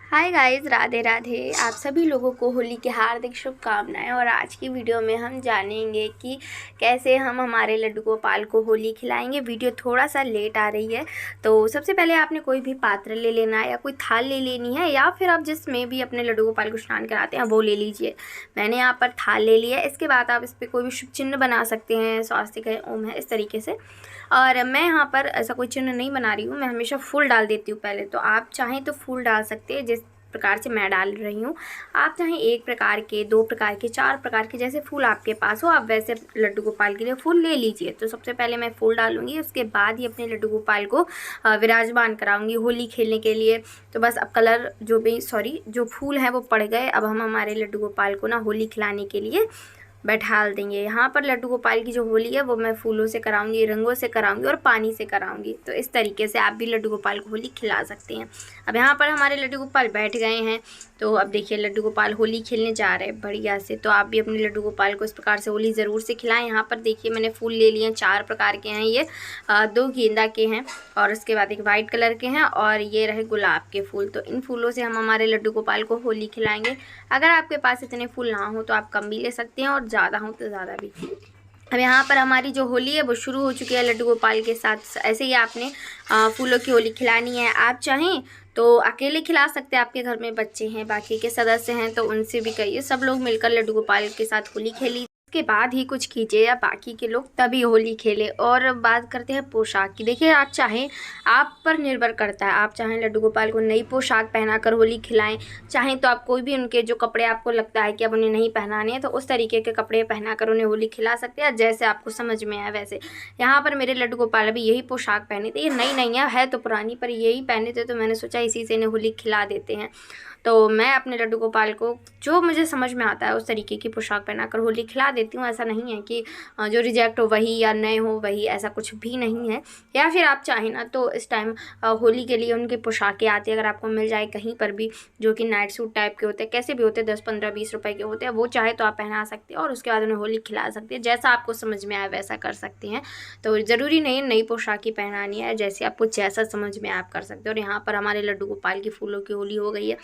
Hi guys, Radhe Radhe. आप सभी लोगों को होली की हार्दिक शुभकामनाएं। और आज की वीडियो में हम जानेंगे कि कैसे हम हमारे लड्डू गोपाल को होली खिलाएंगे। वीडियो थोड़ा सा लेट आ रही है, तो सबसे पहले आपने कोई भी पात्र ले लेना है या कोई थाल ले लेनी है, या फिर आप जिसमें भी अपने लड्डू गोपाल को स्नान कराते हैं वो ले लीजिए। मैंने यहाँ पर थाल ले लिया है। इसके बाद आप इस पर कोई भी शुभ चिन्ह बना सकते हैं, स्वास्तिक है, ओम है, इस तरीके से। और मैं यहाँ पर ऐसा कोई चिन्ह नहीं बना रही हूँ, मैं हमेशा फूल डाल देती हूँ पहले। तो आप चाहें तो फूल डाल सकते हैं, जिस प्रकार से मैं डाल रही हूँ। आप चाहें 1 प्रकार के, 2 प्रकार के, 4 प्रकार के, जैसे फूल आपके पास हो आप वैसे लड्डू गोपाल के लिए फूल ले लीजिए। तो सबसे पहले मैं फूल डालूंगी, उसके बाद ही अपने लड्डू गोपाल को विराजमान कराऊंगी होली खेलने के लिए। तो बस अब कलर जो फूल हैं वो पड़ गए। अब हम हमारे लड्डू गोपाल को ना होली खिलाने के लिए बैठाल देंगे। यहाँ पर लड्डू गोपाल की जो होली है वो मैं फूलों से कराऊंगी, रंगों से कराऊंगी और पानी से कराऊंगी। तो इस तरीके से आप भी लड्डू गोपाल को होली खिला सकते हैं। अब यहाँ पर हमारे लड्डू गोपाल बैठ गए हैं। तो अब देखिए लड्डू गोपाल होली खेलने जा रहे हैं बढ़िया से। तो आप भी अपने लड्डू गोपाल को इस प्रकार से होली ज़रूर से खिलाएं। यहाँ पर देखिए मैंने फूल ले लिए हैं, 4 प्रकार के हैं ये। 2 गेंदा के हैं और उसके बाद एक वाइट कलर के हैं, और ये रहे गुलाब के फूल। तो इन फूलों से हम हमारे लड्डू गोपाल को होली खिलाएंगे। अगर आपके पास इतने फूल ना हो तो आप कम भी ले सकते हैं, और ज़्यादा हो तो ज़्यादा भी। अब यहाँ पर हमारी जो होली है वो शुरू हो चुकी है लड्डू गोपाल के साथ। ऐसे ही आपने फूलों की होली खिलानी है। आप चाहें तो अकेले खिला सकते हैं, आपके घर में बच्चे हैं, बाकी के सदस्य हैं तो उनसे भी कहिए, सब लोग मिलकर लड्डू गोपाल के साथ होली खेली। उसके बाद ही कुछ कीजिए, या बाकी के लोग तभी होली खेले। और बात करते हैं पोशाक की। देखिए आप चाहें, आप पर निर्भर करता है। आप चाहें लड्डू गोपाल को नई पोशाक पहनाकर होली खिलाएं, चाहें तो आप कोई भी उनके जो कपड़े आपको लगता है कि अब उन्हें नहीं पहनाने हैं तो उस तरीके के कपड़े पहनाकर उन्हें होली खिला सकते हैं, जैसे आपको समझ में आए वैसे। यहाँ पर मेरे लड्डू गोपाल अभी यही पोशाक पहने थे। ये नई नहीं है तो पुरानी, पर यही पहने थे, तो मैंने सोचा इसी से इन्हें होली खिला देते हैं। तो मैं अपने लड्डू गोपाल को जो मुझे समझ में आता है उस तरीके की पोशाक पहनाकर होली खिला देती हूँ। ऐसा नहीं है कि जो रिजेक्ट हो वही या नए हो वही, ऐसा कुछ भी नहीं है। या फिर आप चाहें ना तो इस टाइम होली के लिए उनकी पोशाकें आती है, अगर आपको मिल जाए कहीं पर भी, जो कि नाइट सूट टाइप के होते हैं, कैसे भी होते हैं, 10, 15, 20 रुपए के होते हैं, वो चाहे तो आप पहना सकते हैं और उसके बाद उन्हें होली खिला सकते हैं। जैसा आपको समझ में आए वैसा कर सकते हैं। तो ज़रूरी नहीं है नई पोशाक ही पहनानी है, जैसे आपको जैसा समझ में आप कर सकते हैं। और यहाँ पर हमारे लड्डू गोपाल की फूलों की होली हो गई है।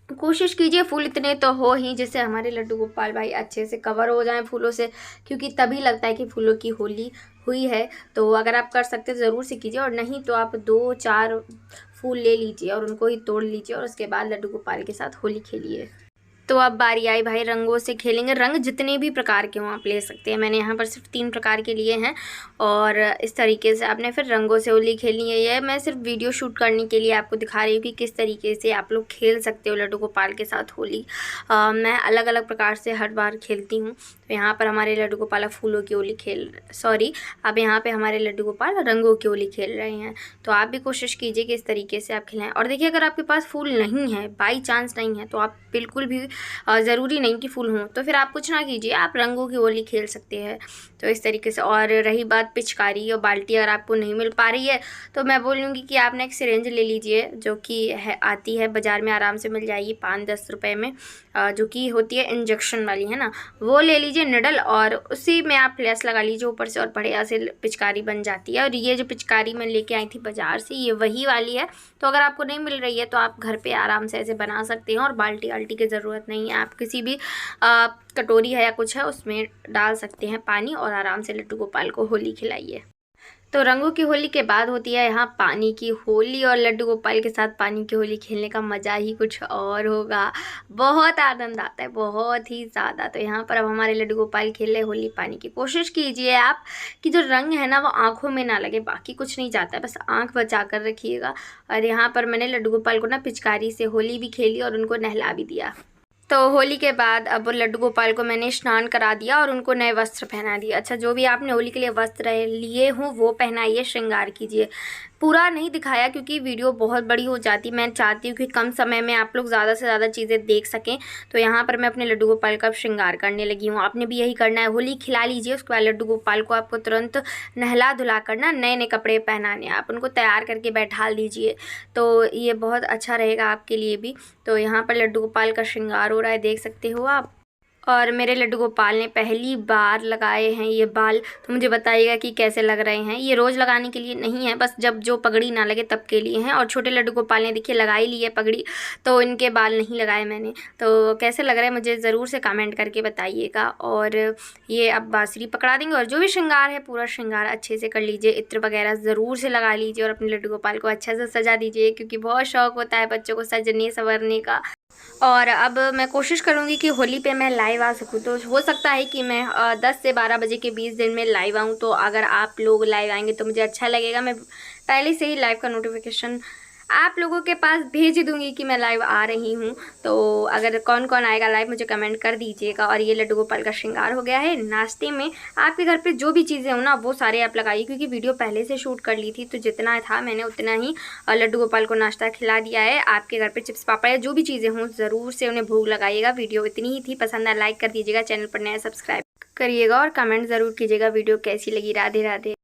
कोशिश कीजिए फूल इतने तो हो ही जिससे हमारे लड्डू गोपाल भाई अच्छे से कवर हो जाएं फूलों से, क्योंकि तभी लगता है कि फूलों की होली हुई है। तो अगर आप कर सकते हैं ज़रूर से कीजिए, और नहीं तो आप 2-4 फूल ले लीजिए और उनको ही तोड़ लीजिए, और उसके बाद लड्डू गोपाल के साथ होली खेलिए। तो अब बारी आई भाई रंगों से खेलेंगे। रंग जितने भी प्रकार के हों आप ले सकते हैं। मैंने यहाँ पर सिर्फ 3 प्रकार के लिए हैं, और इस तरीके से आपने फिर रंगों से होली खेलनी है। ये मैं सिर्फ वीडियो शूट करने के लिए आपको दिखा रही हूँ कि किस तरीके से आप लोग खेल सकते हो लड्डू गोपाल के साथ होली। मैं अलग अलग प्रकार से हर बार खेलती हूँ। तो यहाँ पर हमारे लड्डू गोपाल फूलों की होली अब यहाँ पर हमारे लड्डू गोपाल रंगों की होली खेल रहे हैं। तो आप भी कोशिश कीजिए कि इस तरीके से आप खिलाएँ। और देखिए अगर आपके पास फूल नहीं है, बाई चांस नहीं है, तो आप बिल्कुल भी ज़रूरी नहीं कि फूल हों, तो फिर आप कुछ ना कीजिए, आप रंगों की होली खेल सकते हैं। तो इस तरीके से। और रही बात पिचकारी और बाल्टी, अगर आपको नहीं मिल पा रही है तो मैं बोलूँगी कि आपने एक सिरिंज ले लीजिए, जो कि आती है बाज़ार में, आराम से मिल जाएगी 5-10 रुपये में, जो कि होती है इंजेक्शन वाली, है ना, वो ले लीजिए निडल, और उसी में आप लेस लगा लीजिए ऊपर से, और बढ़िया से पिचकारी बन जाती है। और ये जो पिचकारी मैं लेके आई थी बाज़ार से, ये वही वाली है। तो अगर आपको नहीं मिल रही है तो आप घर पे आराम से ऐसे बना सकते हैं, और बाल्टी आल्टी की ज़रूरत नहीं है। आप किसी भी कटोरी है या कुछ है उसमें डाल सकते हैं पानी, और आराम से लड्डू गोपाल को होली खिलाइए। तो रंगों की होली के बाद होती है यहाँ पानी की होली, और लड्डू गोपाल के साथ पानी की होली खेलने का मज़ा ही कुछ और होगा। बहुत आनंद आता है, बहुत ही ज़्यादा। तो यहाँ पर अब हमारे लड्डू गोपाल खेल रहे होली पानी की। कोशिश कीजिए आप कि जो रंग है ना वो आँखों में ना लगे, बाकी कुछ नहीं जाता है, बस आँख बचा कर रखिएगा। और यहाँ पर मैंने लड्डू गोपाल को ना पिचकारी से होली भी खेली और उनको नहला भी दिया। तो होली के बाद अब लड्डू गोपाल को मैंने स्नान करा दिया और उनको नए वस्त्र पहना दिए। अच्छा, जो भी आपने होली के लिए वस्त्र लिए हों वो पहनाइए, श्रृंगार कीजिए। पूरा नहीं दिखाया क्योंकि वीडियो बहुत बड़ी हो जाती। मैं चाहती हूँ कि कम समय में आप लोग ज़्यादा से ज़्यादा चीज़ें देख सकें। तो यहाँ पर मैं अपने लड्डू गोपाल का श्रृंगार करने लगी हूँ। आपने भी यही करना है, होली खिला लीजिए, उसके बाद लड्डू गोपाल को आपको तुरंत नहला धुला कर ना नए नए कपड़े पहनाने, आप उनको तैयार करके बैठा दीजिए। तो ये बहुत अच्छा रहेगा आपके लिए भी। तो यहाँ पर लड्डू गोपाल का श्रृंगार हो रहा है, देख सकते हो आप। और मेरे लड्डू गोपाल ने पहली बार लगाए हैं ये बाल, तो मुझे बताइएगा कि कैसे लग रहे हैं। ये रोज़ लगाने के लिए नहीं है, बस जब जो पगड़ी ना लगे तब के लिए हैं। और छोटे लड्डू गोपाल ने देखिए लगा ही ली है पगड़ी, तो इनके बाल नहीं लगाए मैंने। तो कैसे लग रहे हैं मुझे ज़रूर से कमेंट करके बताइएगा। और ये अब बांसुरी पकड़ा देंगे और जो भी श्रृंगार है पूरा श्रृंगार अच्छे से कर लीजिए, इत्र वगैरह ज़रूर से लगा लीजिए और अपने लड्डू गोपाल को अच्छा से सजा दीजिए, क्योंकि बहुत शौक होता है बच्चों को सजने संवरने का। और अब मैं कोशिश करूँगी कि होली पे मैं लाइव आ सकूँ, तो हो सकता है कि मैं 10 से 12 बजे के बीच दिन में लाइव आऊँ। तो अगर आप लोग लाइव आएंगे तो मुझे अच्छा लगेगा। मैं पहले से ही लाइव का नोटिफिकेशन आप लोगों के पास भेज दूँगी कि मैं लाइव आ रही हूँ। तो अगर कौन कौन आएगा लाइव मुझे कमेंट कर दीजिएगा। और ये लड्डू गोपाल का श्रृंगार हो गया है। नाश्ते में आपके घर पे जो भी चीज़ें हो ना वो सारे आप लगाइए, क्योंकि वीडियो पहले से शूट कर ली थी, तो जितना था मैंने उतना ही लड्डू गोपाल को नाश्ता खिला दिया है। आपके घर पे चिप्स पापड़ या जो भी चीज़ें हों ज़रूर से उन्हें भोग लगाइएगा। वीडियो इतनी ही थी, पसंद आए लाइक कर दीजिएगा, चैनल पर नया सब्सक्राइब करिएगा और कमेंट ज़रूर कीजिएगा वीडियो कैसी लगी। राधे राधे।